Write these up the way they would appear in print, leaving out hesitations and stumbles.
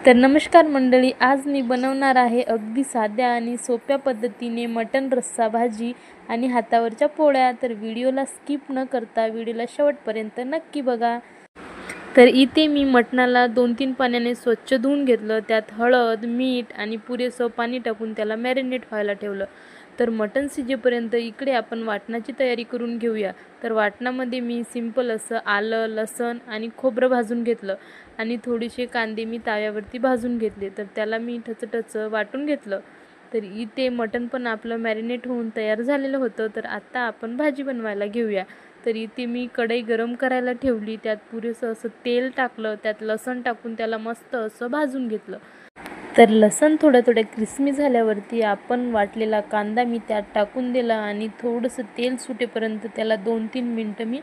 तर नमस्कार मंडळी, आज मी बनवणार आहे अगदी साध्या आणि सोप्या पद्धतीने मटण रस्सा भाजी आणि हातावरच्या पोळ्या. तर व्हिडिओला स्किप न करता व्हिडिओला शेवटपर्यंत नक्की बघा. तर इथे मी मटणाला 2-3 पाण्याने स्वच्छ धुवून घेतलं. त्यात हळद, मीठ आणि पुरेसं पाणी टाकून त्याला मॅरिनेट व्हायला ठेवलं. तर मटण शिजेपर्यंत इकडे आपण वाटणाची तयारी करून घेऊया. तर वाटणामध्ये मी सिंपल असं आलं, लसूण आणि खोबरं भाजून घेतलं आणि थोडेसे कांदे मी तव्यावरती भाजून घेतले. तर त्याला मी ठचठचं वाटून घेतलं. तर इथे मटण पण आपलं मॅरिनेट होऊन तयार झालेलं होतं. तर आता आपण भाजी बनवायला घेऊया. तर इथे मी कढई गरम करायला ठेवली. त्यात पुरेसं असं तेल टाकलं. त्यात लसूण टाकून त्याला मस्त असं भाजून घेतलं. तर लसूण थोडं क्रिस्पी झाल्यावरती आपण वाटलेला कांदा मी त्यात टाकून दिला आणि थोडंसं तेल सुटेपर्यंत त्याला 2-3 मिनटं मी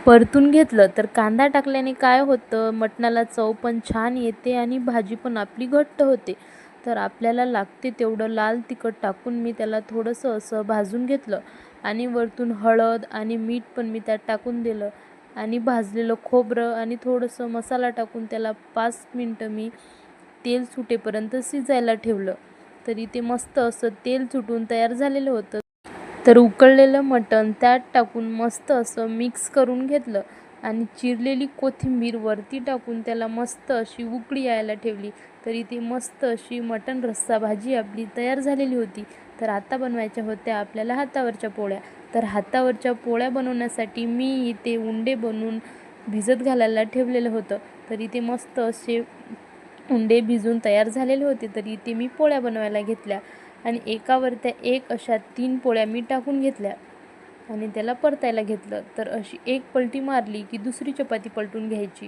परतून घेतलं. तर कांदा टाकल्याने काय होतं, मटणाला चव पण छान येते आणि भाजी पण आपली घट्ट होते. तर आपल्याला लागते तेवढं लाल तिखट टाकून मी त्याला थोडंसं असं भाजून घेतलं आणि वरतून हळद आणि मीठ पण मी त्यात टाकून दिलं आणि भाजलेलं खोबरं आणि थोडंसं मसाला टाकून त्याला 5 मिनटं मी तेल सुटेपर्यंत शिजायला ठेवलं. तर इथे मस्त असं तेल सुटून तयार झालेलं होतं. तर उकळलेलं मटण त्यात टाकून मस्त असं मिक्स करून घेतलं आणि चिरलेली कोथिंबीर वरती टाकून त्याला मस्त अशी उकळी यायला ठेवली. तर इथे मस्त अशी मटण रस्सा भाजी आपली तयार झालेली होती. तर आता बनवायच्या होत्या आपल्याला हातावरच्या पोळ्या. तर हातावरच्या पोळ्या बनवण्यासाठी मी इथे उंडे बनवून भिजत घालायला ठेवलेलं होतं. तर इथे मस्त असे उंडे भिजून तयार झालेले होते. तर इथे मी पोळ्या बनवायला घेतल्या आणि एकावर त्या एक अशा 3 पोळ्या मी टाकून घेतल्या आणि त्याला परतायला घेतलं. तर अशी एक पलटी मारली की दुसरी चपाती पलटून घ्यायची.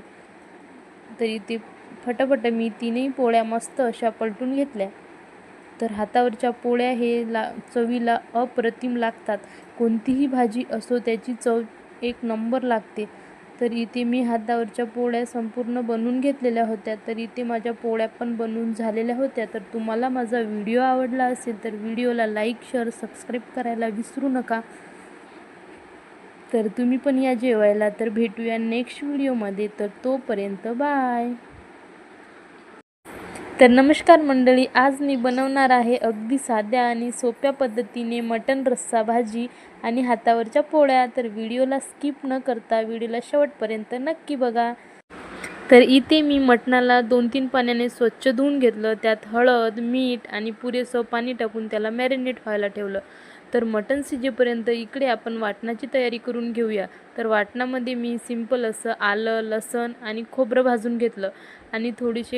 तर इथे फटाफट मी 3ही पोळ्या मस्त अशा पलटून घेतल्या. तर हातावरच्या पोळ्या हे चवीला अप्रतिम लागतात. कोणतीही भाजी असो त्याची चव एक नंबर लागते. तर इथे मी हातावरच्या पोळ्या संपूर्ण बनवून घेतलेल्या होत्या. तर इथे माझ्या पोळ्या पण बनवून झालेल्या होत्या. तर तुम्हाला माझा व्हिडिओ आवडला असेल तर व्हिडिओला लाईक, शेअर, सबस्क्राईब करायला विसरू नका. तर तुम्ही पण या जेवायला. तर भेटूया नेक्स्ट व्हिडिओमध्ये. तर तोपर्यंत बाय. तर नमस्कार मंडळी, आज मी बनवणार आहे अगदी साध्या आणि सोप्या पद्धतीने मटण रस्सा भाजी आणि हातावरच्या पोळ्या. तर व्हिडिओला स्किप न करता व्हिडिओला शेवटपर्यंत नक्की बघा. तर इथे मी मटणाला 2-3 पाण्याने स्वच्छ धुवून घेतलं. त्यात हळद, मीठ आणि पुरेसं पाणी टाकून त्याला मॅरिनेट व्हायला ठेवलं. तर मटण शिजेपर्यंत इकडे आपण वाटणाची तयारी करून घेऊया. तर वाटणामध्ये मी सिंपल असं आलं, लसूण आणि खोबरं भाजून घेतलं आणि थोडेसे